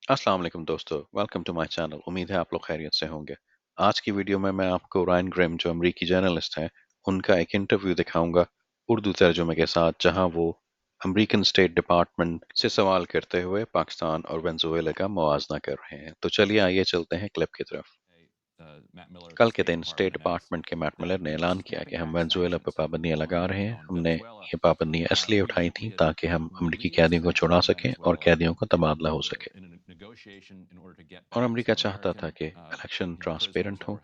السلام علیکم دوستو، ویلکم ٹو مائی چینل۔ امید ہے آپ لوگ خیریت سے ہوں گے۔ آج کی ویڈیو میں آپ کو ریان گریم جو امریکی جرنلسٹ ہیں ان کا ایک انٹرویو دکھاؤں گا اردو ترجمے کے ساتھ، جہاں وہ امریکن اسٹیٹ ڈپارٹمنٹ سے سوال کرتے ہوئے پاکستان اور ونزویلا کا موازنہ کر رہے ہیں۔ تو چلیے آئیے چلتے ہیں کلپ کی طرف۔ کل کے دن اسٹیٹ ڈپارٹمنٹ کے میٹ ملر نے اعلان کیا کہ ہم وینزویلا پہ پابندیاں لگا رہے ہیں۔ ہم نے یہ پابندیاں اس لیے اٹھائی تھیں تاکہ ہم امریکی قیدیوں کو چھڑا سکیں اور قیدیوں کا تبادلہ ہو سکے، اور امریکہ چاہتا تھا کہ الیکشن ٹرانسپیرنٹ ہوں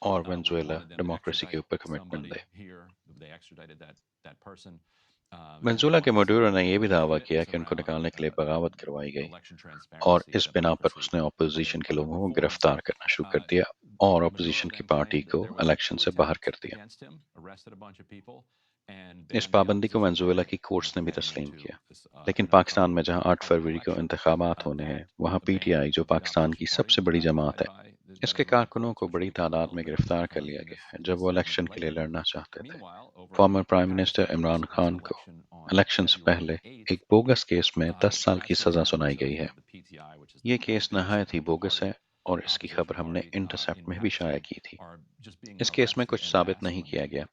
اور وینزویلا ڈیموکریسی کے اوپر کمٹمنٹ دے۔ وینزویلا کے مڈورو نے یہ بھی دعویٰ کیا کہ ان کو نکالنے کے لیے بغاوت کروائی گئی، اور اس بنا پر اس نے اپوزیشن کے لوگوں کو گرفتار کرنا شروع کر دیا اور اپوزیشن کی پارٹی کو الیکشن سے باہر کر دیا۔ اس پابندی کو وینزویلا کی کورٹس نے بھی تسلیم کیا، لیکن پاکستان میں جہاں 8 فروری کو انتخابات ہونے ہیں، وہاں پی ٹی آئی جو پاکستان کی سب سے بڑی جماعت ہے، اس کے کارکنوں کو بڑی تعداد میں گرفتار کر لیا گیا ہے جب وہ الیکشن کے لیے لڑنا چاہتے تھے۔ Former prime minister Imran Khan کو الیکشن سے پہلے ایک بوگس کیس میں 10 سال کی سزا سنائی گئی ہے۔ یہ کیس نہایت ہی بوگس ہے اور اس کی خبر ہم نے انٹرسیپٹ میں بھی شائع کی تھی۔ اس کیس میں کچھ ثابت نہیں کیا گیا،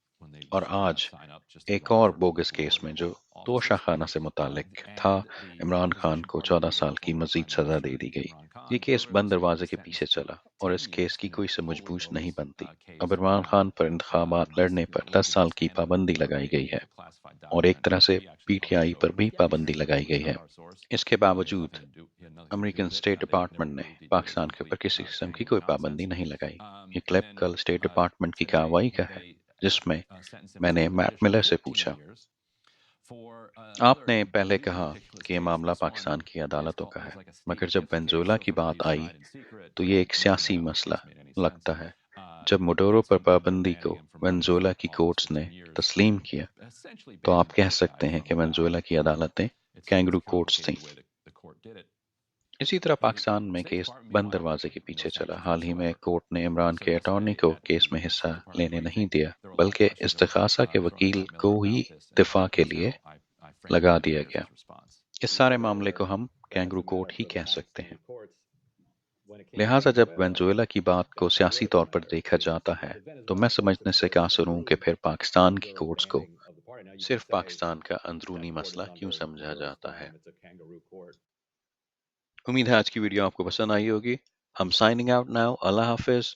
اور آج ایک اور بوگس کیس میں جو توشہ خانہ سے متعلق تھا، عمران خان کو 14 سال کی مزید سزا دے دی گئی۔ یہ کیس بند دروازے کے پیچھے چلا اور اس کیس کی کوئی سمجھ بوجھ نہیں بنتی۔ اب عمران خان پر انتخابات لڑنے پر 10 سال کی پابندی لگائی گئی ہے، اور ایک طرح سے پی ٹی آئی پر بھی پابندی لگائی گئی ہے۔ اس کے باوجود امریکن اسٹیٹ ڈپارٹمنٹ نے پاکستان کے اوپر کسی قسم کی کوئی پابندی نہیں لگائی۔ یہ کلپ کل اسٹیٹ ڈپارٹمنٹ کی کارروائی کا ہے، جس میں نے میٹ ملر سے پوچھا، آپ نے پہلے کہا کہ یہ معاملہ پاکستان کی عدالتوں کا ہے، مگر جب وینزویلا کی بات آئی تو یہ ایک سیاسی مسئلہ لگتا ہے۔ جب مڈورو پر پابندی کو وینزویلا کی کورٹس نے تسلیم کیا تو آپ کہہ سکتے ہیں کہ وینزویلا کی عدالتیں کینگرو کورٹس تھیں۔ اسی طرح پاکستان میں کیس بند دروازے کے پیچھے چلا۔ حال ہی میں کورٹ نے عمران کے اٹارنی کو کیس میں حصہ لینے نہیں دیا، بلکہ استغاثہ کے وکیل کو ہی دفاع کے لیے لگا دیا گیا۔ اس سارے معاملے کو ہم کینگرو کورٹ ہی کہہ سکتے ہیں۔ لہٰذا جب وینزویلا کی بات کو سیاسی طور پر دیکھا جاتا ہے تو میں سمجھنے سے قاصر ہوں کہ پھر پاکستان کی کورٹس کو صرف پاکستان کا اندرونی مسئلہ کیوں سمجھا جاتا ہے۔ امید ہے آج کی ویڈیو آپ کو پسند آئی ہوگی۔ ہم سائننگ آؤٹ ناؤ۔ اللہ حافظ۔